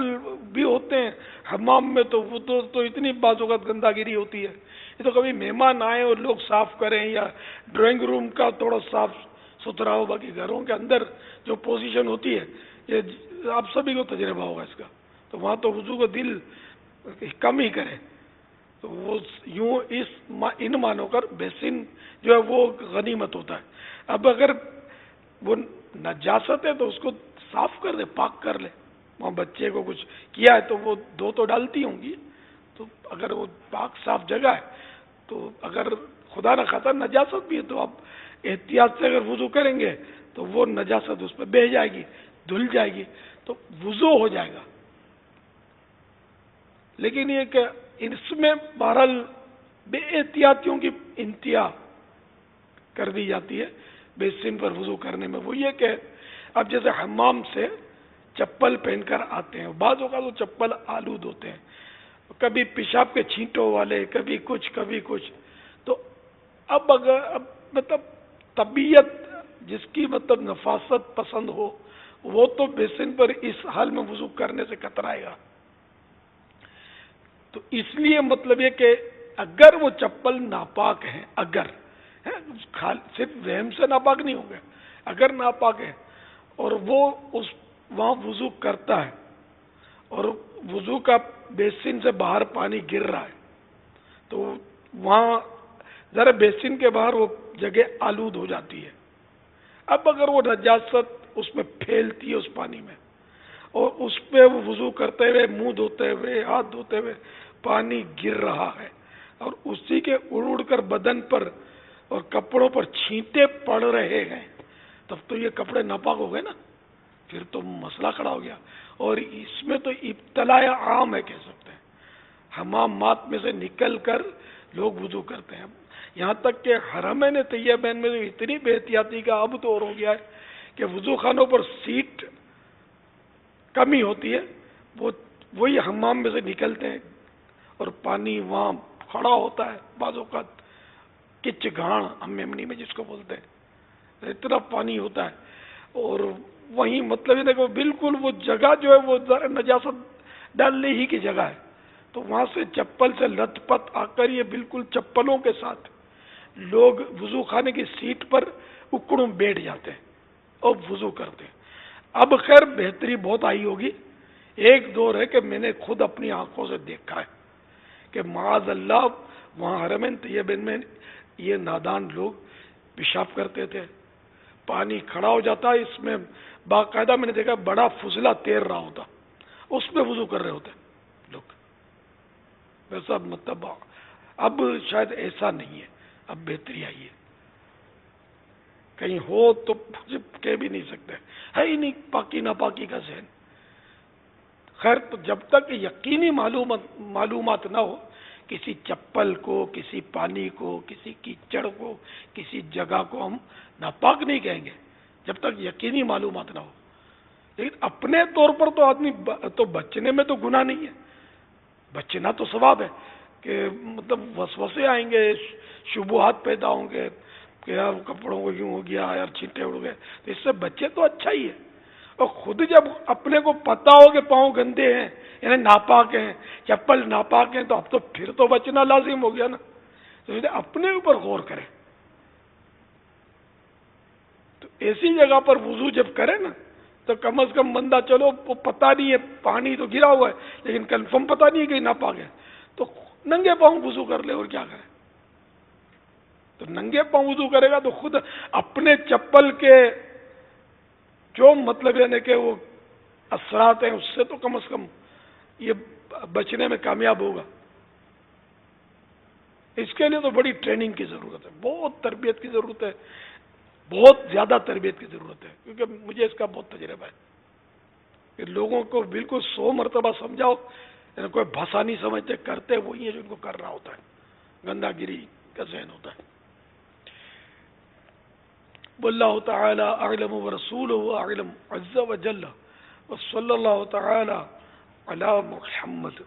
بھی ہوتے ہیں حمام میں تو وہ تو اتنی بعض اوقات گندہ گیری ہوتی ہے. یہ تو کبھی مہمان آئے اور لوگ صاف کریں یا ڈرائنگ روم کا تھوڑا صاف ستھرا ہو، باقی گھروں کے اندر جو پوزیشن ہوتی ہے یہ آپ سبھی کو تجربہ ہوگا اس کا. تو وہاں تو وضو کا دل کم ہی کرے. تو وہ یوں ان مانو کر بیسن جو ہے وہ غنیمت ہوتا ہے. اب اگر وہ نجاست ہے تو اس کو صاف کر دے، پاک کر لے. وہاں بچے کو کچھ کیا ہے تو وہ دو تو ڈالتی ہوں گی، تو اگر وہ پاک صاف جگہ ہے تو اگر خدا نہ خاصا نجاست بھی ہے تو آپ احتیاط سے اگر وضو کریں گے تو وہ نجاست اس پہ بہہ جائے گی، دھل جائے گی، تو وضو ہو جائے گا. لیکن یہ کہ اس میں بہرحال بے احتیاطیوں کی انتہا کر دی جاتی ہے بیسن پر وضو کرنے میں. وہ یہ کہ اب جیسے حمام سے چپل پہن کر آتے ہیں، بعض اوقات وہ چپل آلود ہوتے ہیں، کبھی پیشاب کے چھینٹوں والے، کبھی کچھ کبھی کچھ. تو اب مطلب طبیعت جس کی مطلب نفاست پسند ہو وہ تو بیسن پر اس حال میں وضو کرنے سے کترائے گا. تو اس لیے مطلب یہ کہ اگر وہ چپل ناپاک ہیں، اگر صرف وہم سے ناپاک نہیں ہوں گے، اگر ناپاک ہے اور وہ وہاں وضو کرتا ہے اور وضو کا بیسن سے باہر پانی گر رہا ہے تو وہاں ذرا بیسن کے باہر وہ جگہ آلود ہو جاتی ہے. اب اگر وہ نجاست اس میں پھیلتی ہے اس پانی میں اور اس پہ وہ وضو کرتے ہوئے، منہ دھوتے ہوئے، ہاتھ دھوتے ہوئے پانی گر رہا ہے اور اسی کے اڑ اڑ کر بدن پر اور کپڑوں پر چھینٹے پڑ رہے ہیں، تب تو یہ کپڑے ناپاک ہو گئے نا. پھر تو مسئلہ کھڑا ہو گیا. اور اس میں تو ابتلا عام ہے کہہ سکتے ہیں. حمامات میں سے نکل کر لوگ وضو کرتے ہیں. یہاں تک کہ حرمین طیبین میں تو اتنی بے احتیاطی کا اب دور ہو گیا ہے کہ وضو خانوں پر سیٹ کمی ہوتی ہے، وہی حمام میں سے نکلتے ہیں اور پانی وہاں کھڑا ہوتا ہے. بعض اوقات کچ گھاڑ ہم میمنی میں جس کو بولتے ہیں، اتنا پانی ہوتا ہے اور وہیں مطلب یہ کہ بالکل وہ جگہ جو ہے وہ نجاست ڈالنے ہی کی جگہ ہے. تو وہاں سے چپل سے لت پت آ کر یہ بالکل چپلوں کے ساتھ لوگ وضو خانے کی سیٹ پر اکڑوں بیٹھ جاتے ہیں اور وضو کرتے ہیں. اب خیر بہتری بہت آئی ہوگی. ایک دور ہے کہ میں نے خود اپنی آنکھوں سے دیکھا ہے کہ معاذ اللہ وہاں حرمین طیبین میں یہ نادان لوگ پیشاب کرتے تھے، پانی کھڑا ہو جاتا، اس میں باقاعدہ میں نے دیکھا بڑا فضلہ تیر رہا ہوتا، اس میں وضو کر رہے ہوتے لوگ. ویسا مطلب اب شاید ایسا نہیں ہے، اب بہتری آئی ہے. کہیں ہو تو مجھے کہہ بھی نہیں سکتے، ہے ہی نہیں پاکی ناپاکی کا ذہن. خیر تو جب تک یقینی معلومات نہ ہو، کسی چپل کو، کسی پانی کو، کسی کیچڑ کو، کسی جگہ کو ہم ناپاک نہیں کہیں گے جب تک یقینی معلومات نہ ہو. لیکن اپنے طور پر تو آدمی تو بچنے میں تو گناہ نہیں ہے، بچنا تو ثواب ہے کہ مطلب وسوسے آئیں گے، شبہات پیدا ہوں گے کہ یار کپڑوں کو یوں ہو گیا، یار چھینٹے اڑ گئے، تو اس سے بچے تو اچھا ہی ہے. اور خود جب اپنے کو پتا ہو کہ پاؤں گندے ہیں، یعنی ناپاک ہیں، چپل ناپاک ہیں، تو اب تو پھر تو بچنا لازم ہو گیا نا. تو اپنے اوپر غور کریں. تو ایسی جگہ پر وضو جب کرے نا تو کم از کم بندہ چلو وہ پتہ نہیں ہے، پانی تو گرا ہوا ہے لیکن کنفرم پتہ نہیں ہے کہ ناپاک ہے، تو ننگے پاؤں وضو کر لے اور کیا کرے. تو ننگے پاؤں وضو کرے گا تو خود اپنے چپل کے جو مطلب یعنی کہ وہ اثرات ہیں اس سے تو کم از کم یہ بچنے میں کامیاب ہوگا. اس کے لیے تو بڑی ٹریننگ کی ضرورت ہے، بہت تربیت کی ضرورت ہے، بہت زیادہ تربیت کی ضرورت ہے. کیونکہ مجھے اس کا بہت تجربہ ہے کہ لوگوں کو بالکل 100 مرتبہ سمجھاؤ، یعنی کوئی بھاسا نہیں سمجھتے، کرتے وہی ہے جو ان کو کرنا ہوتا ہے، گندہ گیری کا ذہن ہوتا ہے. واللہ تعالی اعلم ورسولہ اعلم عز وجل وصلی اللہ تعالی علی محمد.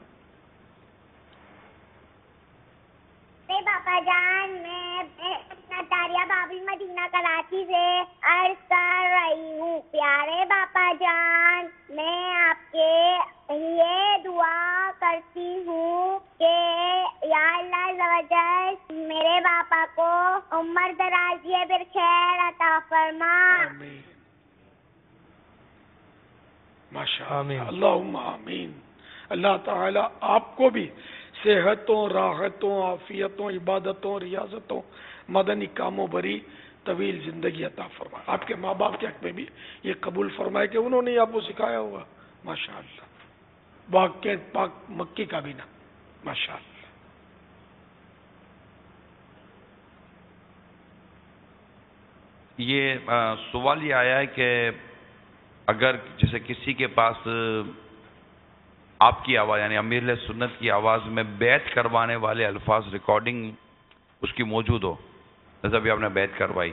باپا جان میں تاریہ بابی مدینہ کراچی سے عرض کر رہی ہوں، پیارے باپا جان میں آپ کے لیے دعا کرتی ہوں کہ یا اللہ عز و جل میرے باپا کو عمر درازی بالخیر عطا فرما. ماشاء اللہ، اللہم آمین. اللہ تعالی آپ کو بھی صحتوں، راحتوں، عافیتوں، عبادتوں، ریاضتوں، مدنی کاموں بری طویل زندگی عطا فرمائے. آپ کے ماں باپ کے حق میں بھی یہ قبول فرمائے کہ انہوں نے آپ کو سکھایا ہوگا. ماشاء اللہ. واقع پاک مکی کا بھی نا. ماشاء اللہ. یہ سوال یہ آیا ہے کہ اگر جیسے کسی کے پاس آپ کی آواز یعنی امیر علیہ سنت کی آواز میں بیعت کروانے والے الفاظ ریکارڈنگ اس کی موجود ہو، جیسے ابھی آپ نے بیعت کروائی،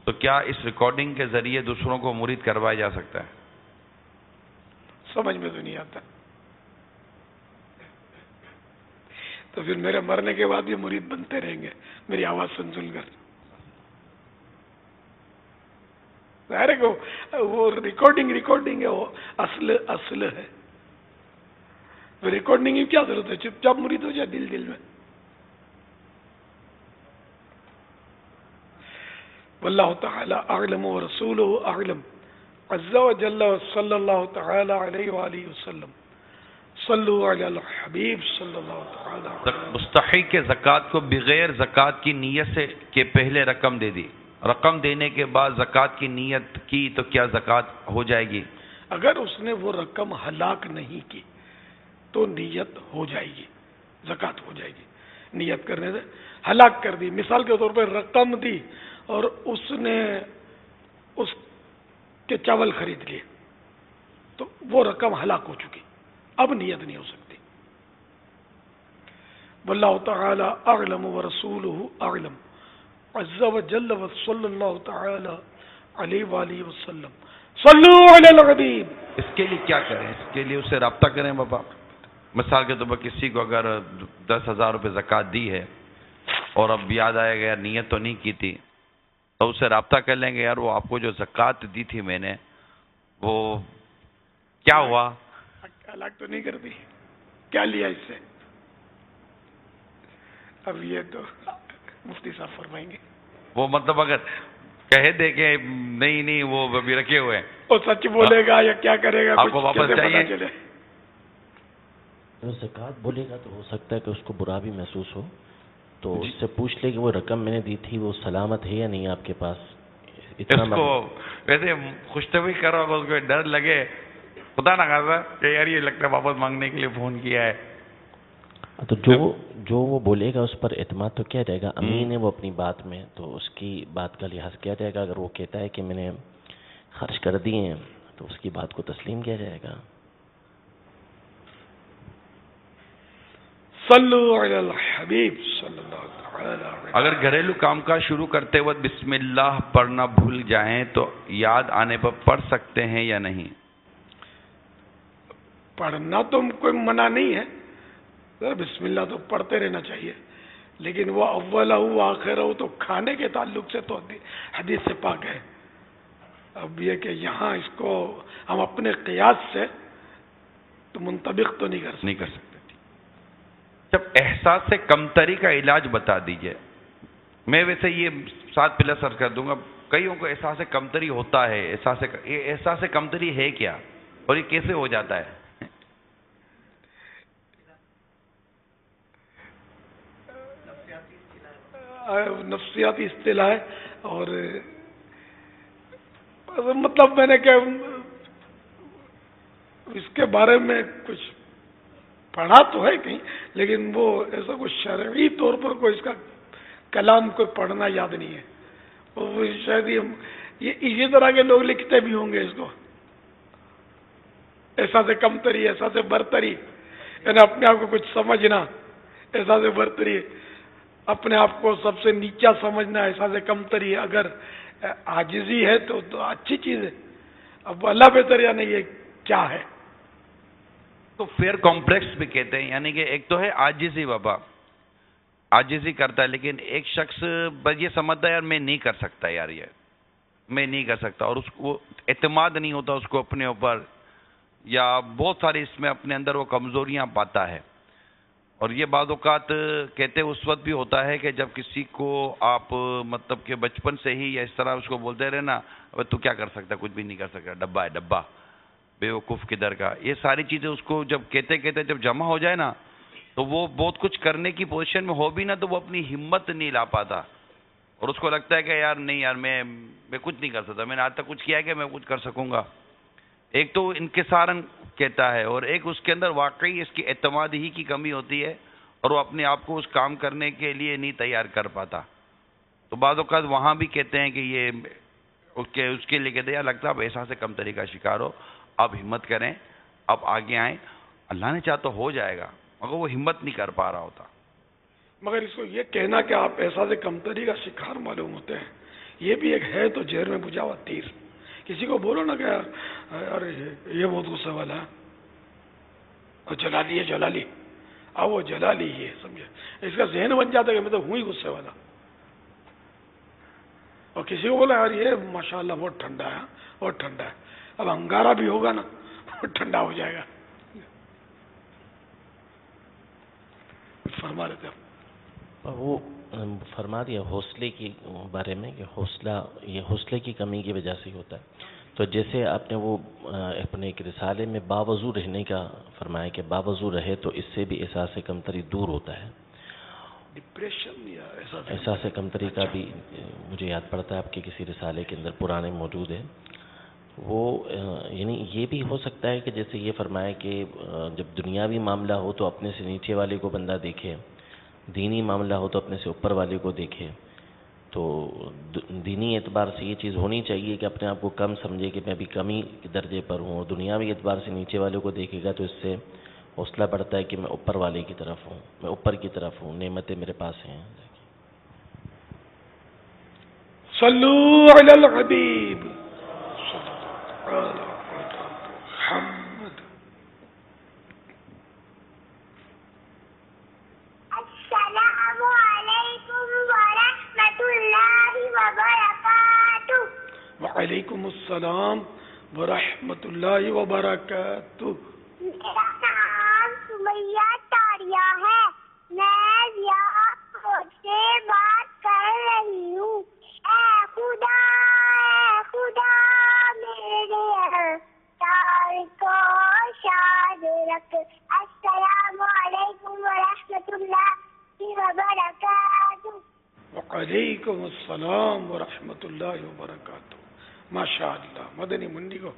تو کیا اس ریکارڈنگ کے ذریعے دوسروں کو مرید کروایا جا سکتا ہے؟ سمجھ میں تو نہیں آتا. تو پھر میرے مرنے کے بعد یہ مرید بنتے رہیں گے میری آواز سن سن کر. ظاہر ہے کہ وہ ریکارڈنگ ہے، وہ اصل ہے. ریکارڈنگ کی کیا ضرورت ہے؟ چپ چاپ مرید ہو جائے دل میں. واللہ تعالی اعلم ورسولہ اعلم عز وجل صلی اللہ تعالی علیہ وآلہ وسلم. صلو علی الحبیب صلی اللہ تعالی علیہ وسلم. مستحق زکوٰۃ کو بغیر زکوٰۃ کی نیت سے کہ پہلے رقم دے دی، رقم دینے کے بعد زکوٰۃ کی نیت کی تو کیا زکوٰۃ ہو جائے گی؟ اگر اس نے وہ رقم ہلاک نہیں کی تو نیت ہو جائے گی، زکوٰۃ ہو جائے گی. نیت کرنے سے ہلاک کر دی، مثال کے طور پر رقم دی اور اس نے اس کے چاول خرید لیے تو وہ رقم ہلاک ہو چکی، اب نیت نہیں ہو سکتی. واللہ تعالی اعلم ورسولہ اعلم عز وجل وصلی اللہ تعالی علیہ وآلہ وسلم. صلو علی الحبیب. اس کے لیے کیا کریں؟ اس کے لیے اسے رابطہ کریں. بابا مثال کے طور پر کسی کو اگر 10,000 روپے زکوٰۃ دی ہے اور اب یاد آئے گا یار نیت تو نہیں کی تھی، تو اس سے رابطہ کر لیں گے، یار وہ آپ کو جو زکوٰۃ دی تھی میں نے وہ کیا ہوا؟ ہلاک تو نہیں کر دی، کیا لیا اس سے؟ اب یہ تو مفتی صاحب فرمائیں گے. وہ مطلب اگر کہہ دے کہ نہیں وہ ابھی رکھے ہوئے ہیں، وہ سچ بولے گا یا کیا کرے گا؟ آپ کو واپس چاہیے. زکوٰۃ بولے گا تو ہو سکتا ہے کہ اس کو برا بھی محسوس ہو، تو اس سے پوچھ لے کہ وہ رقم میں نے دی تھی وہ سلامت ہے یا نہیں آپ کے پاس. اس کو ویسے خوشتبی کرو، اگر اس کو ڈر لگے خدا نہ خاصا کہ یار یہ لگتا ہے واپس مانگنے کے لیے فون کیا ہے، تو جو وہ بولے گا اس پر اعتماد تو کیا جائے گا. امین ہے وہ اپنی بات میں، تو اس کی بات کا لحاظ کیا جائے گا. اگر وہ کہتا ہے کہ میں نے خرچ کر دیے ہیں تو اس کی بات کو تسلیم کیا جائے گا. صلو علی الحبیب صلی اللہ تعالی علیہ. اگر گھریلو کام کاج شروع کرتے وقت بسم اللہ پڑھنا بھول جائیں تو یاد آنے پر پڑھ سکتے ہیں یا نہیں؟ پڑھنا تو کوئی منع نہیں ہے، بسم اللہ تو پڑھتے رہنا چاہیے، لیکن وہ اول ہو آخر ہو تو کھانے کے تعلق سے تو حدیث سے پاک ہے. اب یہ کہ یہاں اس کو ہم اپنے قیاس سے تو منطبق تو نہیں کر سکتے. جب احساس سے کمتری کا علاج بتا دیجئے. میں ویسے یہ 7 پلس عرض کر دوں گا. کئیوں کو احساس کمتری ہوتا ہے. احساس کمتری ہے کیا اور یہ کیسے ہو جاتا ہے؟ نفسیاتی اصطلاح ہے، اور مطلب میں نے کہ اس کے بارے میں کچھ پڑھا تو ہے کہیں، لیکن وہ ایسا کوئی شرعی طور پر کوئی اس کا کلام کوئی پڑھنا یاد نہیں ہے. وہ شاید یہ اسی طرح کے لوگ لکھتے بھی ہوں گے اس کو، احساس کمتری، احساس برتری، یعنی اپنے آپ کو کچھ سمجھنا، احساس برتری، اپنے آپ کو سب سے نیچا سمجھنا، احساس کمتری. اگر عاجزی ہے تو اچھی چیز ہے. اب اللہ بہتر یا نہیں، یہ کیا ہے؟ تو فیئر کمپلیکس بھی کہتے ہیں، یعنی کہ ایک تو ہے عاجزی. بابا عاجزی کرتا ہے، لیکن ایک شخص بس یہ سمجھتا ہے یار میں نہیں کر سکتا، یار یہ میں نہیں کر سکتا، اور اس کو اعتماد نہیں ہوتا اس کو اپنے اوپر، یا بہت ساری اس میں اپنے اندر وہ کمزوریاں پاتا ہے. اور یہ بعض اوقات کہتے اس وقت بھی ہوتا ہے کہ جب کسی کو آپ مطلب کہ بچپن سے ہی یا اس طرح اس کو بولتے رہے نا، اب تو کیا کر سکتا، کچھ بھی نہیں کر سکتا، ڈبہ ہے ڈبہ، بیوقوف کدھر کا. یہ ساری چیزیں اس کو جب کہتے جب جمع ہو جائے نا، تو وہ بہت کچھ کرنے کی پوزیشن میں ہو بھی نا، تو وہ اپنی ہمت نہیں لا پاتا، اور اس کو لگتا ہے کہ یار نہیں، یار میں کچھ نہیں کر سکتا، میں نے آج تک کچھ کیا ہے کہ میں کچھ کر سکوں گا. ایک تو انکسارن کہتا ہے، اور ایک اس کے اندر واقعی اس کی اعتماد ہی کی کمی ہوتی ہے، اور وہ اپنے آپ کو اس کام کرنے کے لیے نہیں تیار کر پاتا. تو بعض اوقات وہاں بھی کہتے ہیں کہ یہ اس کے لیے کہتے ہیں یار لگتا ہے آپ احساس سے کمتری کا شکار ہو، آپ ہمت کریں، آپ آگے آئیں، اللہ نے چاہا تو ہو جائے گا، مگر وہ ہمت نہیں کر پا رہا ہوتا. مگر اس کو یہ کہنا کہ آپ احساس کمتری کا شکار معلوم ہوتے ہیں، یہ بھی ایک ہے تو زہر میں بجھا ہوا تیر. کسی کو بولو نا کہ یار یہ بہت غصے والا ہے، اور جلالی، اب وہ جلالی ہی ہے، سمجھے، اس کا ذہن بن جاتا ہے کہ میں تو ہوں ہی غصے والا. اور کسی کو بولا یار یہ ماشاءاللہ بہت ٹھنڈا ہے، بہت ٹھنڈا ہے، اب انگارہ بھی ہوگا نا ٹھنڈا ہو جائے گا. فرما رہے تھے وہ فرما دیا حوصلے کے بارے میں کہ یہ حوصلے کی کمی کی وجہ سے ہوتا ہے. تو جیسے آپ نے وہ اپنے ایک رسالے میں باوضو رہنے کا فرمایا کہ باوضو رہے تو اس سے بھی احساس کمتری دور ہوتا ہے. ڈپریشن یا احساس کمتری کا بھی مجھے یاد پڑتا ہے آپ کے کسی رسالے کے اندر پرانے موجود ہے. وہ یعنی یہ بھی ہو سکتا ہے کہ جیسے یہ فرمایا کہ جب دنیاوی معاملہ ہو تو اپنے سے نیچے والے کو بندہ دیکھے، دینی معاملہ ہو تو اپنے سے اوپر والے کو دیکھے. تو دینی اعتبار سے یہ چیز ہونی چاہیے کہ اپنے آپ کو کم سمجھے کہ میں ابھی کمی کے درجے پر ہوں، اور دنیاوی اعتبار سے نیچے والے کو دیکھے گا تو اس سے حوصلہ بڑھتا ہے کہ میں اوپر والے کی طرف ہوں، میں اوپر کی طرف ہوں، نعمتیں میرے پاس ہیں. صلو علی الحبیب. السلام علیکم ورحمۃ اللہ وبرکاتہ. وعلیکم السلام ورحمۃ اللہ وبرکاتہ. میرا نام سمیہ تاریہ ہے، میں یہاں سے بات کر رہی ہوں. اے خدا میرے تار کو شاد رکھ. السلام علیکم ورحمۃ اللہ وبرکاتہ. وعلیکم السلام ورحمۃ اللہ وبرکاتہ. ماشاء اللہ مدنی منڈی کو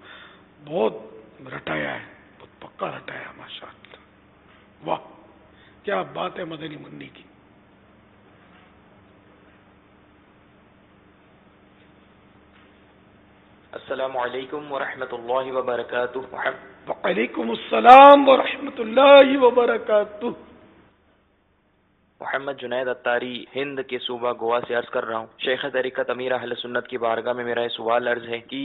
بہت رٹایا ہے، بہت پکا رٹایا، ماشاء اللہ. واہ کیا بات ہے مدنی منڈی کی. السلام علیکم ورحمۃ اللہ وبرکاتہ. وعلیکم السلام ورحمۃ اللہ وبرکاتہ. محمد جنید اتاری ہند کے صوبہ گوا سے عرض کر رہا ہوں. شیخ طریقت امیر اہل سنت کی بارگاہ میں میرا یہ سوال عرض ہے کہ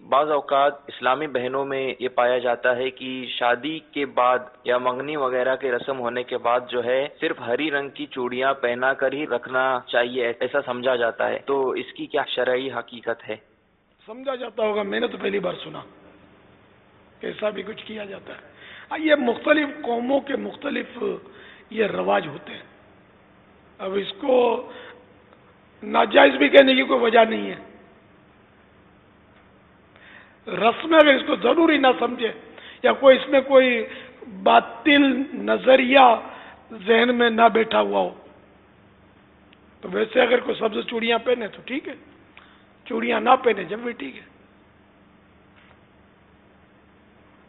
بعض اوقات اسلامی بہنوں میں یہ پایا جاتا ہے کہ شادی کے بعد یا منگنی وغیرہ کے رسم ہونے کے بعد جو ہے صرف ہری رنگ کی چوڑیاں پہنا کر ہی رکھنا چاہیے، ایسا سمجھا جاتا ہے، تو اس کی کیا شرعی حقیقت ہے؟ سمجھا جاتا ہوگا، میں نے تو پہلی بار سنا کہ ایسا بھی کچھ کیا جاتا ہے. یہ مختلف قوموں کے مختلف یہ رواج ہوتے ہیں. اب اس کو ناجائز بھی کہنے کی کوئی وجہ نہیں ہے. رسم اگر اس کو ضروری نہ سمجھے یا کوئی اس میں کوئی باطل نظریہ ذہن میں نہ بیٹھا ہوا ہو تو ویسے اگر کوئی سبز چوڑیاں پہنے تو ٹھیک ہے، چوڑیاں نہ پہنے جب بھی ٹھیک ہے.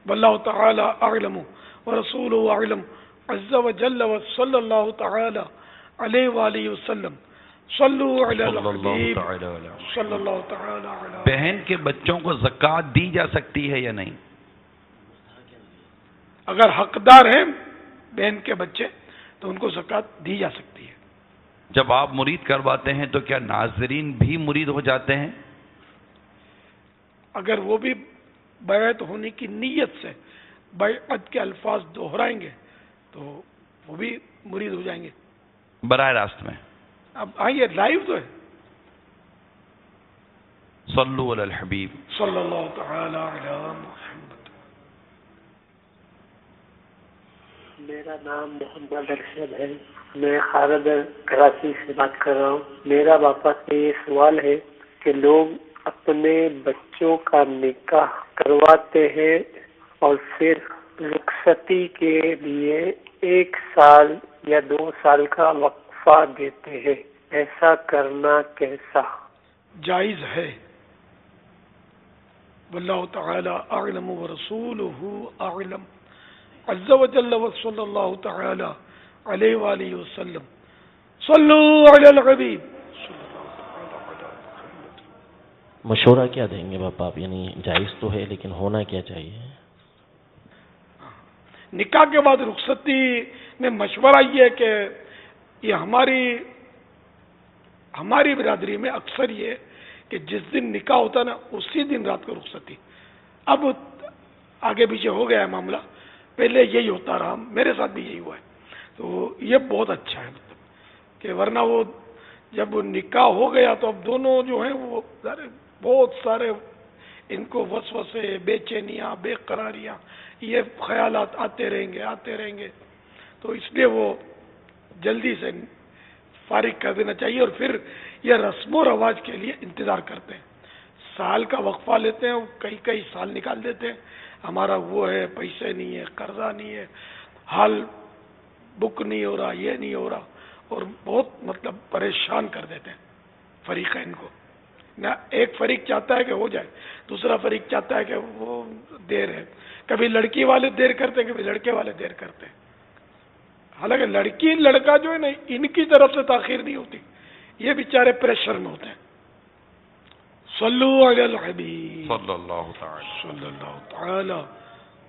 واللہ تعالی اعلم ورسولہ اعلم عز وجل وصلی اللہ تعالی علیہ وآلہ وسلم. صلو علی الحبیب صلی اللہ تعالی علی. بہن کے بچوں کو زکوٰۃ دی جا سکتی ہے یا نہیں؟ اگر حقدار ہیں بہن کے بچے تو ان کو زکوٰۃ دی جا سکتی ہے. جب آپ مرید کرواتے ہیں تو کیا ناظرین بھی مرید ہو جاتے ہیں؟ اگر وہ بھی بیعت ہونے کی نیت سے بیعت کے الفاظ دہرائیں گے تو وہ بھی مرید ہو جائیں گے براہ راست میں. اب یہ لائیو تو ہے. صلو علی الحبیب صلی اللہ تعالی علی محمد. میرا نام محمد ارشد ہے، میں خالد کراچی سے بات کر رہا ہوں. میرا باپا سے یہ سوال ہے کہ لوگ اپنے بچوں کا نکاح کرواتے ہیں اور پھر رخصتی کے لیے 1 سال یا 2 سال کا وقفہ دیتے ہیں، ایسا کرنا کیسا جائز ہے؟ واللہ تعالی اعلم ورسولہ اعلم عز وجل وصلی اللہ تعالی علیہ وآلہ وسلم. صلو علی الحبیب. مشورہ کیا دیں گے باپا آپ؟ یعنی جائز تو ہے لیکن ہونا کیا چاہیے؟ نکاح کے بعد رخصتی میں مشورہ یہ ہے کہ یہ ہماری برادری میں اکثر یہ ہے کہ جس دن نکاح ہوتا ہے نا اسی دن رات کو رخصتی. اب آگے پیچھے ہو گیا ہے معاملہ، پہلے یہی ہوتا رہا، میرے ساتھ بھی یہی ہوا ہے. تو یہ بہت اچھا ہے مطلب کہ ورنہ وہ جب نکاح ہو گیا تو اب دونوں جو ہیں وہ بہت سارے ان کو وسوسے، بے چینیاں، بے قراریاں، یہ خیالات آتے رہیں گے. تو اس لیے وہ جلدی سے فارغ کر دینا چاہیے اور پھر یہ رسم و رواج کے لیے انتظار کرتے ہیں. سال کا وقفہ لیتے ہیں، کئی سال نکال دیتے ہیں. ہمارا وہ ہے، پیسے نہیں ہے، قرضہ نہیں ہے، حال بک نہیں ہو رہا، یہ نہیں ہو رہا، اور بہت مطلب پریشان کر دیتے ہیں فریقین کو. نہ ایک فریق چاہتا ہے کہ ہو جائے، دوسرا فریق چاہتا ہے کہ وہ دیر ہے. کبھی لڑکی والے دیر کرتے ہیں، کبھی لڑکے والے دیر کرتے ہیں. حالانکہ لڑکی لڑکا جو ہے نا ان کی طرف سے تاخیر نہیں ہوتی، یہ بیچارے پریشر میں ہوتے ہیں. صلو علی الحبیب صلی اللہ تعالی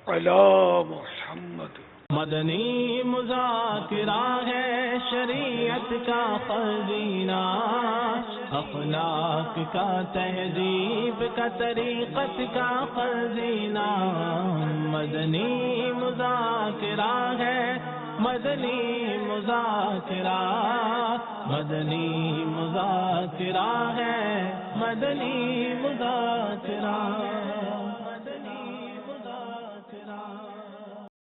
علی محمد. مدنی مذاکرہ ہے شریعت کا خزینہ، اخلاق کا، تہذیب کا، طریقت کا خزینہ. مدنی مذاکرہ ہے، مدنی مذاکرہ، مدنی مذاکرہ ہے، مدنی مذاکرہ.